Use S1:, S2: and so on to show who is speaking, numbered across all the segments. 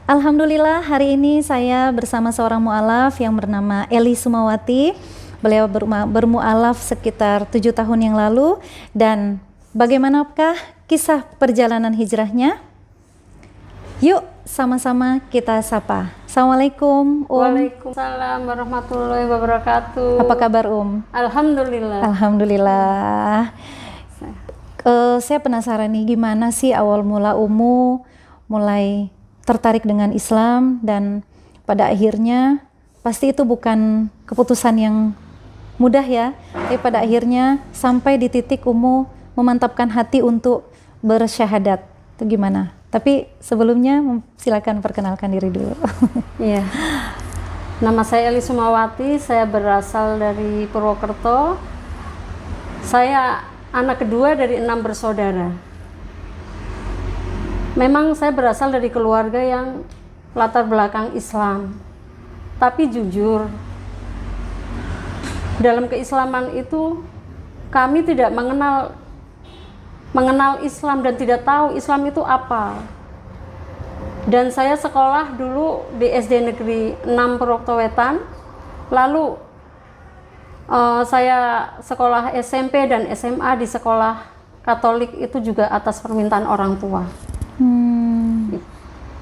S1: Alhamdulillah hari ini saya bersama seorang mu'alaf yang bernama Eli Sumawati. Beliau bermu'alaf sekitar 7 tahun yang lalu. Dan bagaimanakah kisah perjalanan hijrahnya? Yuk sama-sama kita sapa. Assalamualaikum
S2: Waalaikumsalam warahmatullahi wabarakatuh.
S1: Apa kabar
S2: Alhamdulillah.
S1: Alhamdulillah. Saya penasaran nih, gimana sih awal mula mulai tertarik dengan Islam, dan pada akhirnya pasti itu bukan keputusan yang mudah ya, tapi pada akhirnya sampai di titik memantapkan hati untuk bersyahadat. Itu gimana? Tapi sebelumnya silakan perkenalkan diri dulu.
S2: Iya. Nama saya Eli Sumawati, saya berasal dari Purwokerto. Saya anak kedua dari 6 bersaudara. Memang saya berasal dari keluarga yang latar belakang Islam. Tapi jujur, dalam keislaman itu kami tidak mengenal Islam dan tidak tahu Islam itu apa. Dan saya sekolah dulu di SD Negeri 6 Purwokerto Wetan. Lalu saya sekolah SMP dan SMA di sekolah Katolik itu juga atas permintaan orang tua.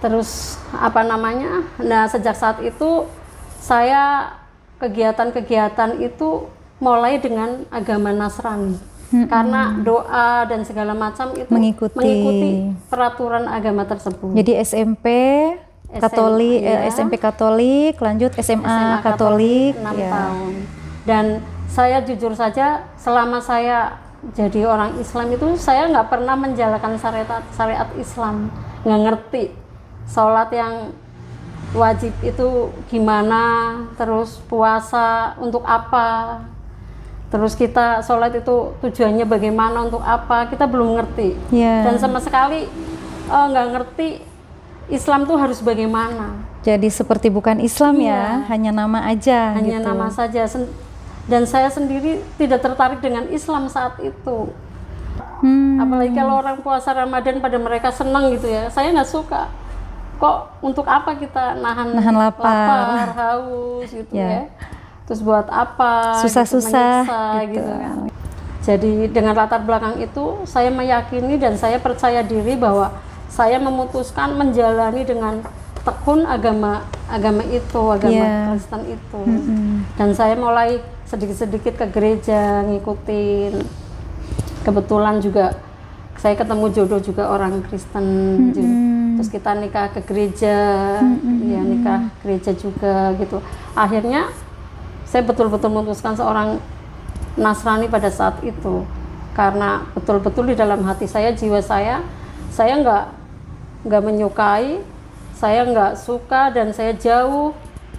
S2: Terus nah sejak saat itu saya kegiatan-kegiatan itu mulai dengan agama Nasrani. Karena doa dan segala macam itu mengikuti peraturan agama tersebut.
S1: Jadi SMP Katolik, SMP Katolik, lanjut SMA Katolik
S2: 6 tahun. Dan saya jujur saja, selama saya jadi orang Islam itu saya nggak pernah menjalankan syariat Islam, nggak ngerti sholat yang wajib itu gimana, terus puasa untuk apa, terus kita sholat itu tujuannya bagaimana, untuk apa, kita belum ngerti. Dan sama sekali nggak ngerti Islam tuh harus bagaimana.
S1: Jadi seperti bukan Islam ya, hanya nama aja.
S2: Hanya
S1: gitu.
S2: nama saja. Dan saya sendiri tidak tertarik dengan Islam saat itu. Apalagi kalau orang puasa Ramadan pada mereka senang gitu ya, saya nggak suka. Kok untuk apa kita nahan lapar, haus gitu ya. Terus buat apa?
S1: Susah-susah
S2: gitu kan. Jadi dengan latar belakang itu saya meyakini dan saya percaya diri bahwa saya memutuskan menjalani dengan tekun agama Kristen itu. Dan saya mulai sedikit-sedikit ke gereja, ngikutin. Kebetulan juga saya ketemu jodoh juga orang Kristen. Terus kita nikah ke gereja, ya nikah gereja juga gitu. Akhirnya saya betul-betul memutuskan seorang Nasrani pada saat itu. Karena betul-betul di dalam hati saya, jiwa saya nggak menyukai, saya nggak suka, dan saya jauh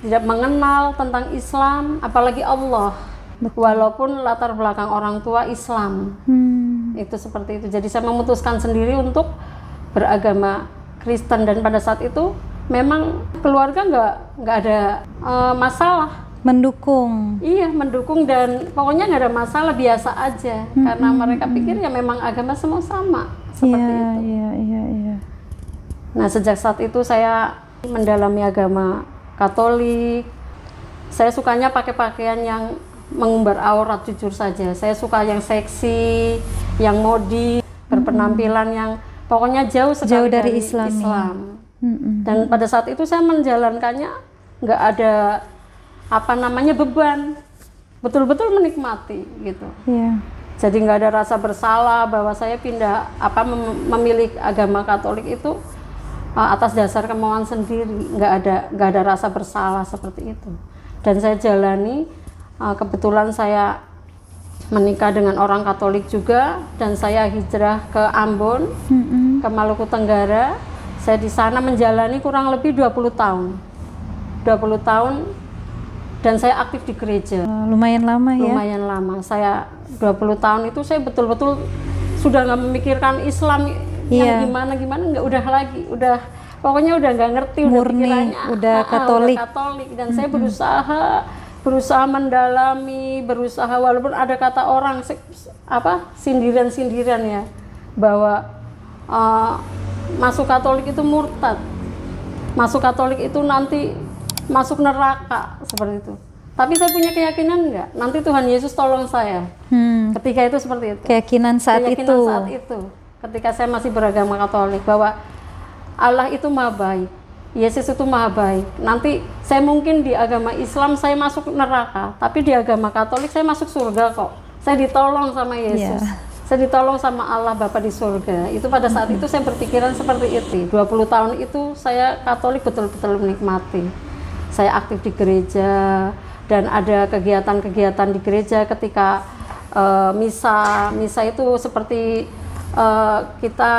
S2: tidak mengenal tentang Islam, apalagi Allah. Walaupun latar belakang orang tua Islam, itu seperti itu. Jadi saya memutuskan sendiri untuk beragama Kristen, dan pada saat itu memang keluarga nggak ada masalah.
S1: Mendukung.
S2: Iya, mendukung, dan pokoknya nggak ada masalah, biasa aja. Karena mereka pikir ya memang agama semua sama, seperti itu.
S1: Iya.
S2: Nah, sejak saat itu saya mendalami agama Katolik. Saya sukanya pakai pakaian yang mengumbar aurat, jujur saja. Saya suka yang seksi, yang modi, berpenampilan yang pokoknya jauh sekali dari Islam. Dan pada saat itu saya menjalankannya nggak ada beban, betul-betul menikmati gitu. Jadi nggak ada rasa bersalah bahwa saya memilih agama Katolik itu atas dasar kemauan sendiri, nggak ada rasa bersalah seperti itu. Dan saya jalani. Kebetulan saya menikah dengan orang Katolik juga, dan saya hijrah ke Ambon, ke Maluku Tenggara. Saya di sana menjalani kurang lebih 20 tahun, dan saya aktif di gereja.
S1: Lumayan lama ya?
S2: Lumayan lama. Saya 20 tahun itu saya betul-betul sudah nggak memikirkan Islam yang gimana, nggak, pokoknya udah nggak ngerti,
S1: murni, udah Katolik.
S2: Dan saya berusaha mendalami, walaupun ada kata orang sindiran bahwa masuk Katolik itu murtad. masuk Katolik itu nanti masuk neraka seperti itu. Tapi saya punya keyakinan enggak, nanti Tuhan Yesus tolong saya. Ketika itu seperti itu.
S1: Keyakinan saat itu.
S2: Ketika saya masih beragama Katolik, bahwa Allah itu maha baik, Yesus itu maha baik. Nanti saya mungkin di agama Islam saya masuk neraka, tapi di agama Katolik saya masuk surga kok. Saya ditolong sama Yesus. Saya ditolong sama Allah Bapa di surga. Itu pada saat itu saya berpikiran seperti itu. 20 tahun itu saya Katolik betul-betul menikmati. Saya aktif di gereja dan ada kegiatan-kegiatan di gereja ketika misa itu seperti kita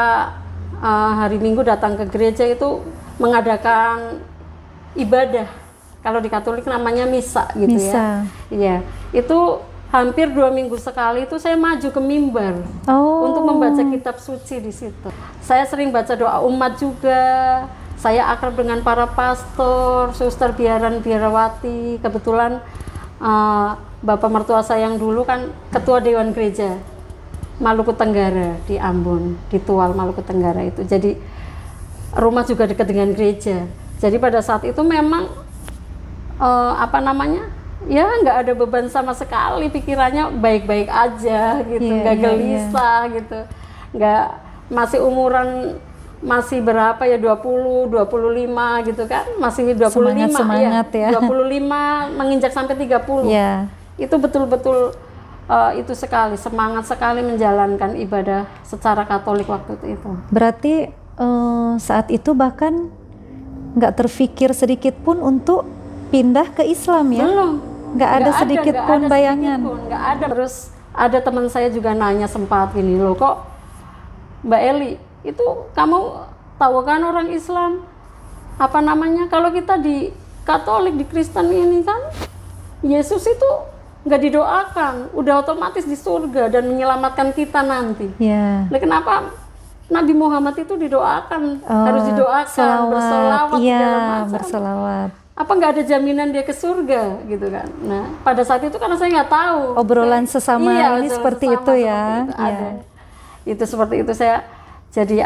S2: hari Minggu datang ke gereja itu mengadakan ibadah. Kalau di Katolik namanya misa gitu ya. Iya. Itu hampir 2 minggu sekali itu saya maju ke mimbar untuk membaca kitab suci di situ. Saya sering baca doa umat juga. Saya akrab dengan para pastor, suster, biaran, biarawati. Kebetulan bapak mertua saya yang dulu kan ketua Dewan Gereja Maluku Tenggara di Ambon, di Tual Maluku Tenggara itu. Jadi rumah juga dekat dengan gereja. Jadi pada saat itu memang ya nggak ada beban sama sekali, pikirannya baik-baik aja gitu, nggak gelisah gitu, nggak, masih umuran masih berapa ya, 20, 25 gitu kan, masih 25
S1: semangat ya.
S2: 25 menginjak sampai 30. Itu betul-betul itu sekali, semangat sekali menjalankan ibadah secara Katolik waktu itu.
S1: Berarti saat itu bahkan nggak terfikir sedikit pun untuk pindah ke Islam ya?
S2: Belum.
S1: Nggak ada sedikit pun bayangan.
S2: Nggak ada. Terus ada teman saya juga nanya sempat gini, loh kok Mbak Eli, itu kamu tahu kan orang Islam kalau kita di Katolik, di Kristen ini kan Yesus itu nggak didoakan, udah otomatis di surga dan menyelamatkan kita nanti. Nah, kenapa Nabi Muhammad itu didoakan, harus didoakan, bersolawat,
S1: bersolawat.
S2: Apa nggak ada jaminan dia ke surga gitu kan? Nah, pada saat itu karena saya nggak tahu.
S1: Obrolan sesama ini seperti itu ya.
S2: Itu seperti itu saya. Jadi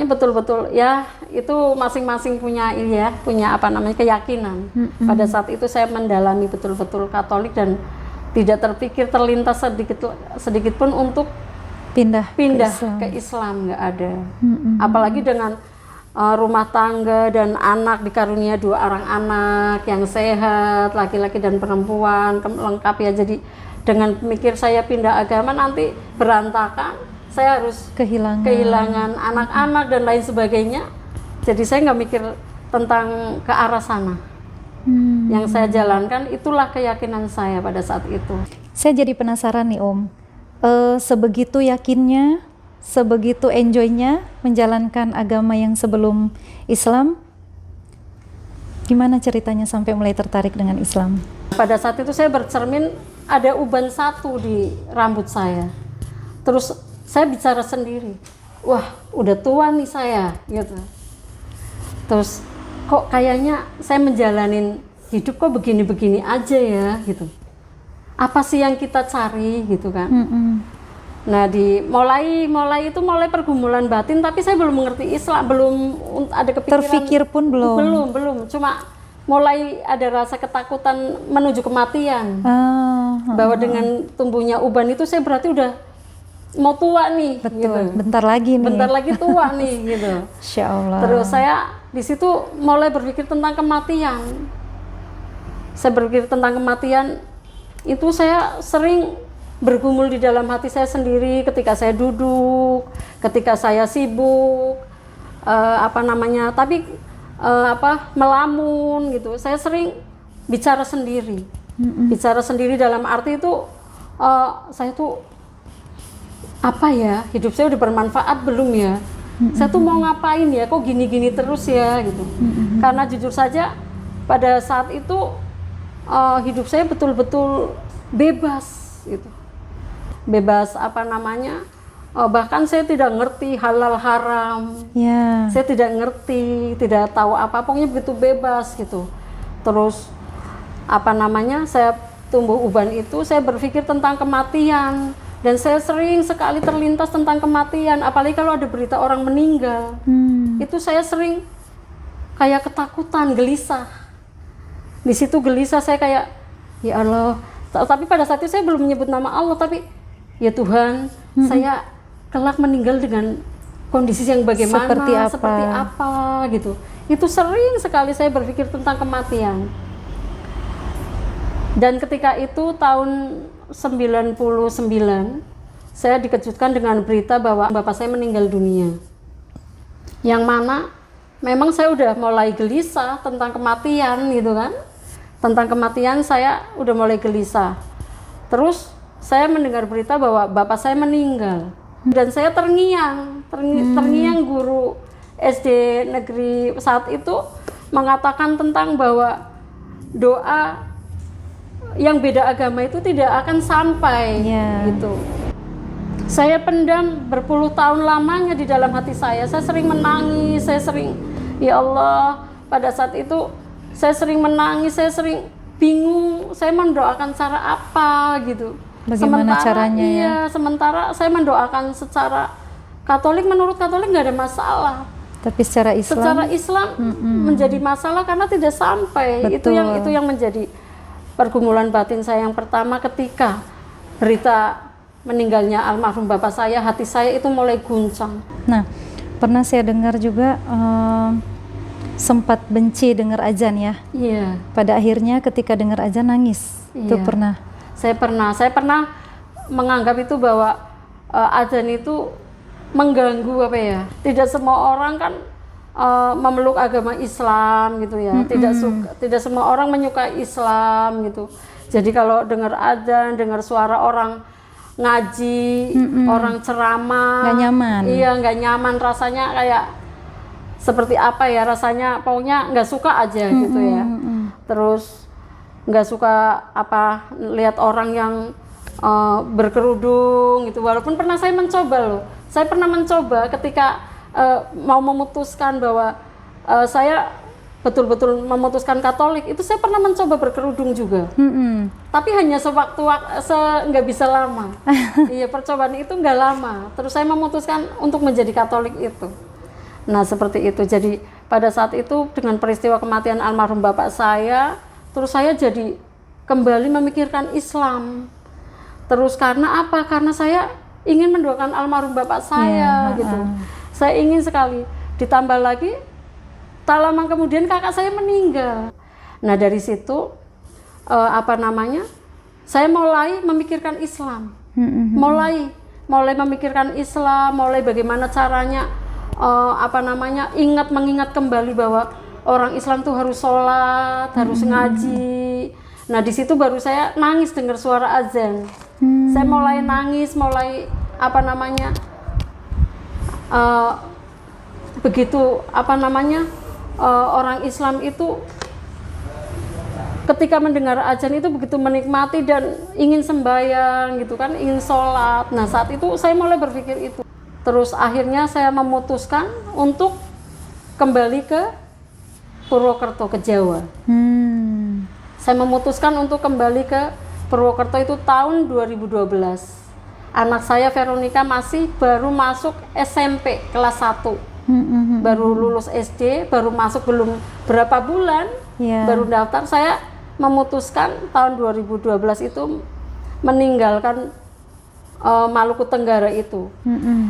S2: betul-betul ya, itu masing-masing punya ini ya, punya keyakinan. Pada saat itu saya mendalami betul-betul Katolik dan tidak terpikir terlintas sedikit pun untuk pindah ke Islam, nggak ada. Apalagi dengan rumah tangga dan anak, dikarunia 2 orang anak yang sehat, laki-laki dan perempuan, lengkap ya. Jadi dengan mikir saya pindah agama nanti berantakan, saya harus kehilangan anak-anak dan lain sebagainya. Jadi saya nggak mikir tentang ke arah sana. Yang saya jalankan itulah keyakinan saya pada saat itu.
S1: Saya jadi penasaran nih Om, sebegitu yakinnya, sebegitu enjoynya menjalankan agama yang sebelum Islam, gimana ceritanya sampai mulai tertarik dengan Islam?
S2: Pada saat itu saya bercermin, ada uban 1 di rambut saya. Terus saya bicara sendiri, wah udah tua nih saya gitu. Terus kok kayaknya saya menjalanin hidup kok begini-begini aja ya gitu. Apa sih yang kita cari gitu kan? Nah, mulai pergumulan batin, tapi saya belum mengerti Islam, belum ada kepikiran,
S1: terfikir pun
S2: belum, cuma mulai ada rasa ketakutan menuju kematian. Bahwa dengan tumbuhnya uban itu saya berarti udah mau tua nih.
S1: Betul,
S2: gitu.
S1: bentar lagi
S2: tua nih gitu.
S1: Insya Allah.
S2: Terus saya di situ mulai berpikir tentang kematian. Saya berpikir tentang kematian itu saya sering bergumul di dalam hati saya sendiri ketika saya duduk, ketika saya sibuk, melamun gitu. Saya sering bicara sendiri, bicara sendiri dalam arti itu saya tuh hidup saya udah bermanfaat belum ya? Saya tuh mau ngapain ya? Kok gini-gini terus ya gitu? Karena jujur saja pada saat itu hidup saya betul-betul bebas gitu. Bebas bahkan saya tidak ngerti halal haram, saya tidak ngerti, tidak tahu apa, pokoknya begitu bebas gitu. Terus saya tumbuh uban itu, saya berpikir tentang kematian dan saya sering sekali terlintas tentang kematian, apalagi kalau ada berita orang meninggal. Itu saya sering kayak ketakutan, gelisah. Di situ gelisah, saya kayak ya Allah. Tapi pada saat itu saya belum menyebut nama Allah, tapi ya Tuhan, saya kelak meninggal dengan kondisi yang bagaimana, seperti apa gitu. Itu sering sekali saya berpikir tentang kematian. Dan ketika itu tahun 99, saya dikejutkan dengan berita bahwa bapak saya meninggal dunia. Yang mana memang saya udah mulai gelisah tentang kematian gitu kan. Tentang kematian saya udah mulai gelisah. Terus saya mendengar berita bahwa bapak saya meninggal. Dan saya terngiang guru SD negeri saat itu mengatakan tentang bahwa doa yang beda agama itu tidak akan sampai gitu. Saya pendam berpuluh tahun lamanya di dalam hati saya. Saya sering menangis, saya sering ya Allah, pada saat itu saya sering menangis, saya sering bingung, saya mendoakan cara apa gitu.
S1: Bagaimana caranya ya?
S2: Sementara saya mendoakan secara Katolik, menurut Katolik nggak ada masalah.
S1: Tapi secara Islam
S2: menjadi masalah karena tidak sampai.
S1: Betul.
S2: Itu yang menjadi pergumulan batin saya yang pertama ketika berita meninggalnya almarhum bapak saya, hati saya itu mulai guncang.
S1: Nah, pernah saya dengar juga sempat benci dengar azan ya.
S2: Iya.
S1: Pada akhirnya ketika dengar azan nangis. Itu pernah.
S2: Saya pernah menganggap itu bahwa azan itu mengganggu apa ya? Tidak semua orang kan memeluk agama Islam gitu ya. Tidak semua orang menyukai Islam gitu. Jadi kalau dengar azan, dengar suara orang ngaji, orang ceramah,
S1: nggak nyaman.
S2: Iya, nggak nyaman, rasanya kayak seperti apa ya, rasanya pokoknya nggak suka aja gitu ya. Terus nggak suka apa lihat orang yang berkerudung gitu. Walaupun pernah saya mencoba loh. Saya pernah mencoba ketika mau memutuskan bahwa saya betul-betul memutuskan Katolik, itu saya pernah mencoba berkerudung juga. Tapi hanya nggak bisa lama. Iya, percobaan itu nggak lama. Terus saya memutuskan untuk menjadi Katolik itu. Nah, seperti itu. Jadi pada saat itu dengan peristiwa kematian almarhum bapak saya, terus saya jadi kembali memikirkan Islam. Terus karena apa? Karena saya ingin mendoakan almarhum bapak saya gitu. Saya ingin sekali. Ditambah lagi, tak lama kemudian kakak saya meninggal. Nah, dari situ saya mulai memikirkan Islam. Mulai memikirkan Islam, mulai bagaimana caranya mengingat kembali bahwa orang Islam tuh harus sholat, harus ngaji. Nah, di situ baru saya nangis dengar suara azan. Saya mulai nangis, orang Islam itu ketika mendengar azan itu begitu menikmati dan ingin sembahyang gitu kan, ingin sholat. Nah, saat itu saya mulai berpikir itu. Terus akhirnya saya memutuskan untuk kembali ke Purwokerto, ke Jawa. Saya memutuskan untuk kembali ke Purwokerto itu tahun 2012. Anak saya Veronica masih baru masuk SMP kelas 1. Baru lulus SD, baru masuk belum berapa bulan, baru daftar. Saya memutuskan tahun 2012 itu meninggalkan Maluku Tenggara itu.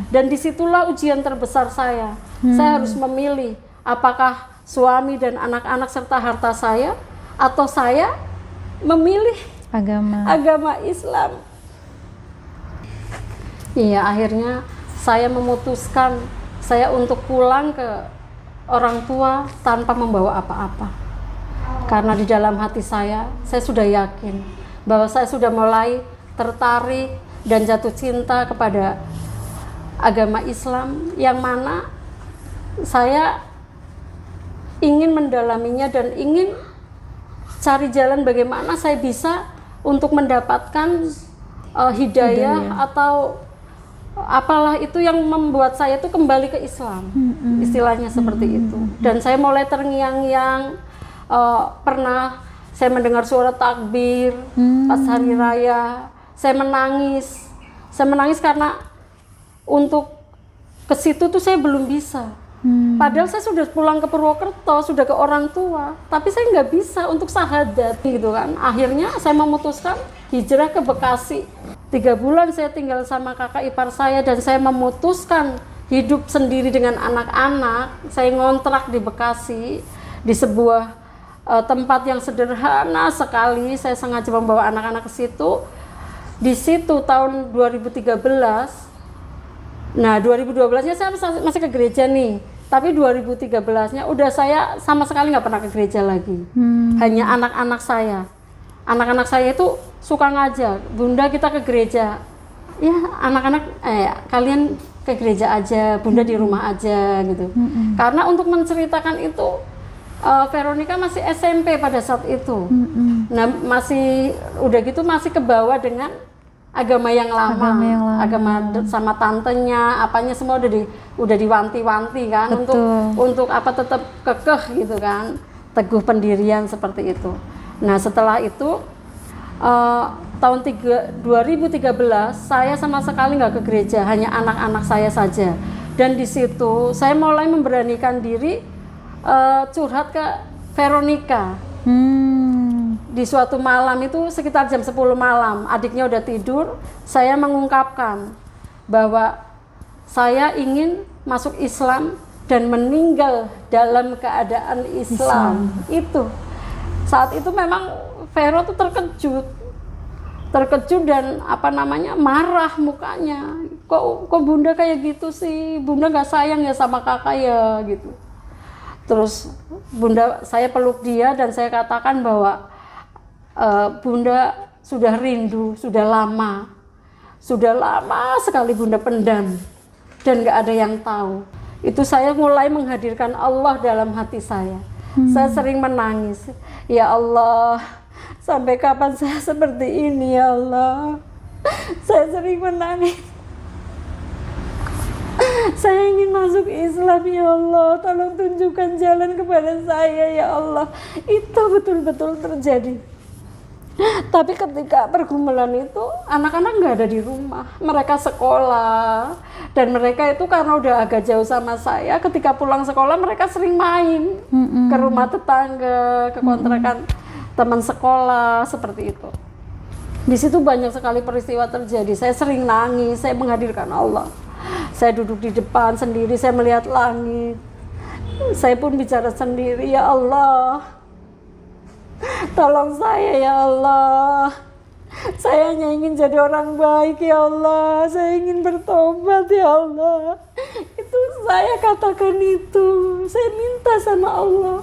S2: Dan disitulah ujian terbesar saya. Saya harus memilih apakah suami dan anak-anak serta harta saya, atau saya memilih agama Islam. Iya, akhirnya saya memutuskan saya untuk pulang ke orang tua tanpa membawa apa-apa. Karena di dalam hati saya sudah yakin bahwa saya sudah mulai tertarik dan jatuh cinta kepada agama Islam, yang mana saya ingin mendalaminya dan ingin cari jalan bagaimana saya bisa untuk mendapatkan hidayah atau apalah itu yang membuat saya tuh kembali ke Islam, istilahnya seperti itu. Dan saya mulai terngiang-ngiang, pernah saya mendengar suara takbir pas hari raya, saya menangis karena untuk ke situ tuh saya belum bisa. Padahal saya sudah pulang ke Purwokerto, sudah ke orang tua, tapi saya nggak bisa untuk syahadat gitu kan. Akhirnya saya memutuskan hijrah ke Bekasi. 3 bulan saya tinggal sama kakak ipar saya dan saya memutuskan hidup sendiri dengan anak-anak. Saya ngontrak di Bekasi di sebuah tempat yang sederhana sekali. Saya sengaja membawa anak-anak ke situ. Di situ tahun 2013. Nah, 2012-nya saya masih ke gereja nih. Tapi 2013-nya udah saya sama sekali nggak pernah ke gereja lagi. Hanya anak-anak saya. Anak-anak saya itu suka ngajak, Bunda kita ke gereja. Ya, anak-anak kalian ke gereja aja, Bunda di rumah aja gitu. Karena untuk menceritakan itu Veronica masih SMP pada saat itu. Nah, udah gitu masih kebawa dengan agama yang lama, agama sama tantenya, apanya semua udah diwanti-wanti kan. Untuk apa tetap kekeh gitu kan, teguh pendirian seperti itu. Nah, setelah itu tahun 2013 saya sama sekali nggak ke gereja, hanya anak-anak saya saja. Dan di situ saya mulai memberanikan diri curhat ke Veronica. Di suatu malam itu sekitar jam 10 malam, adiknya udah tidur, saya mengungkapkan bahwa saya ingin masuk Islam dan meninggal dalam keadaan Islam. Itu saat itu memang Vero tuh terkejut dan marah mukanya. Kok Bunda kayak gitu sih? Bunda nggak sayang ya sama kakak ya gitu. Terus saya peluk dia dan saya katakan bahwa Bunda sudah rindu, sudah lama sekali Bunda pendam dan nggak ada yang tahu. Itu saya mulai menghadirkan Allah dalam hati saya. Saya sering menangis, ya Allah, sampai kapan saya seperti ini ya Allah. Saya sering menangis. Saya ingin masuk Islam ya Allah, tolong tunjukkan jalan kepada saya ya Allah. Itu betul-betul terjadi. Tapi ketika pergumulan itu, anak-anak nggak ada di rumah, mereka sekolah, dan mereka itu karena udah agak jauh sama saya, ketika pulang sekolah mereka sering main ke rumah tetangga, ke kontrakan teman sekolah, seperti itu. Di situ banyak sekali peristiwa terjadi. Saya sering nangis, saya menghadirkan Allah. Saya duduk di depan sendiri, saya melihat langit. Saya pun bicara sendiri, ya Allah, tolong saya ya Allah. Saya hanya ingin jadi orang baik ya Allah. Saya ingin bertobat ya Allah. Itu saya katakan itu. Saya minta sama Allah.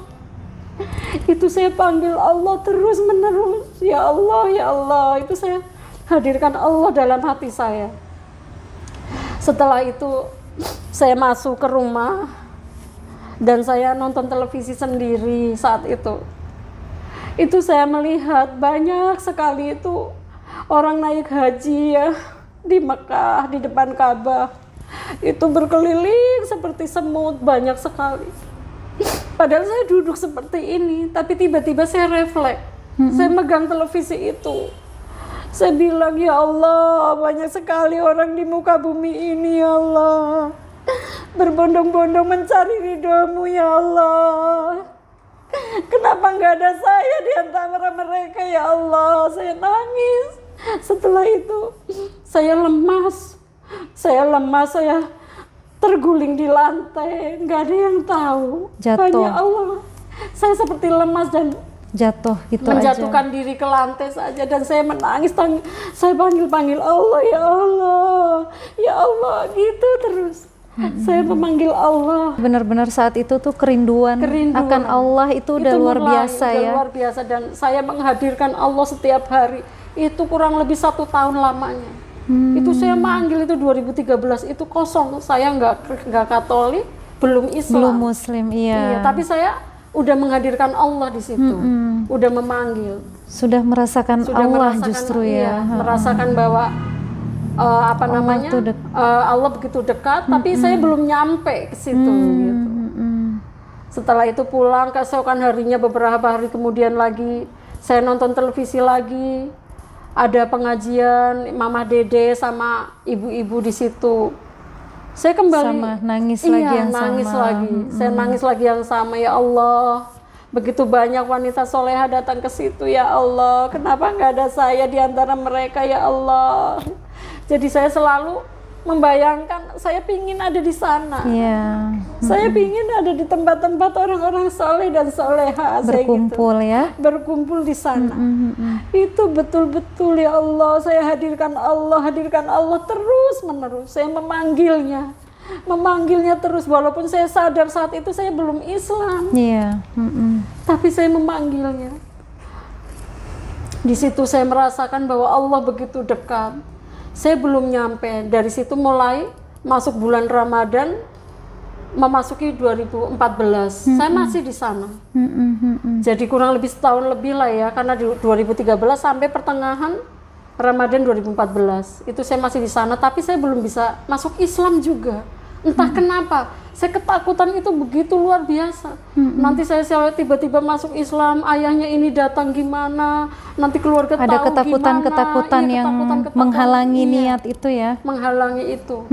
S2: Itu saya panggil Allah terus menerus. Ya Allah, ya Allah. Itu saya hadirkan Allah dalam hati saya. Setelah itu saya masuk ke rumah dan saya nonton televisi sendiri saat itu. Itu saya melihat banyak sekali itu orang naik haji ya di Mekah, di depan Ka'bah. Itu berkeliling seperti semut, banyak sekali. Padahal saya duduk seperti ini, tapi tiba-tiba saya refleks. Saya megang televisi itu. Saya bilang, ya Allah, banyak sekali orang di muka bumi ini ya Allah. Berbondong-bondong mencari ridho-Mu ya Allah. Kenapa nggak ada saya di antara mereka ya Allah? Saya nangis. Setelah itu saya lemas, saya terguling di lantai, nggak ada yang tahu.
S1: Jatuh.
S2: Hanya Allah. Saya seperti lemas dan
S1: jatuh gitu
S2: menjatuhkan
S1: aja.
S2: diri ke lantai saja dan saya menangis. Saya panggil Allah, ya Allah, ya Allah, gitu terus. Saya memanggil Allah.
S1: Benar-benar saat itu tuh kerinduan akan Allah itu udah luar biasa ya.
S2: Luar biasa, dan saya menghadirkan Allah setiap hari. Itu kurang lebih 1 tahun lamanya. Itu saya manggil itu 2013 itu kosong. Saya nggak Katolik, belum Islam.
S1: Belum Muslim, iya.
S2: Tapi saya udah menghadirkan Allah di situ. Udah memanggil.
S1: Sudah merasakan Allah justru ya.
S2: Merasakan bahwa Allah begitu dekat, tapi saya belum nyampe ke situ gitu. Setelah itu pulang, keesokan harinya beberapa hari kemudian lagi saya nonton televisi lagi, ada pengajian Mama Dede sama ibu-ibu di situ. Saya kembali
S1: sama nangis lagi yang
S2: nangis
S1: sama.
S2: lagi. Saya nangis lagi yang sama, ya Allah. Begitu banyak wanita soleha datang ke situ, ya Allah. Kenapa nggak ada saya di antara mereka, ya Allah. Jadi saya selalu membayangkan, saya pingin ada di sana.
S1: Iya.
S2: Saya pingin ada di tempat-tempat orang-orang soleh dan soleha.
S1: Berkumpul ya.
S2: Berkumpul di sana. Itu betul-betul, ya Allah. Saya hadirkan Allah terus menerus. Saya memanggilnya terus, walaupun saya sadar saat itu saya belum Islam.
S1: Iya.
S2: Tapi saya memanggilnya. Di situ saya merasakan bahwa Allah begitu dekat. Saya belum nyampe. Dari situ mulai masuk bulan Ramadan, memasuki 2014. Saya masih di sana. Jadi kurang lebih setahun lebih lah ya, karena di 2013 sampai pertengahan Ramadan 2014 itu saya masih di sana, tapi saya belum bisa masuk Islam juga. Entah kenapa, saya ketakutan itu begitu luar biasa. Nanti saya tiba-tiba masuk Islam, ayahnya ini datang gimana, nanti keluarga tahu gimana. Ada
S1: ketakutan-ketakutan yang menghalangi niat itu ya.
S2: Menghalangi itu.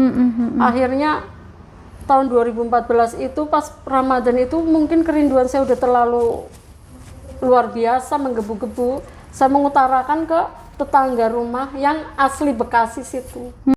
S2: Akhirnya tahun 2014 itu pas Ramadan itu mungkin kerinduan saya udah terlalu luar biasa, menggebu-gebu. Saya mengutarakan ke tetangga rumah yang asli Bekasi situ.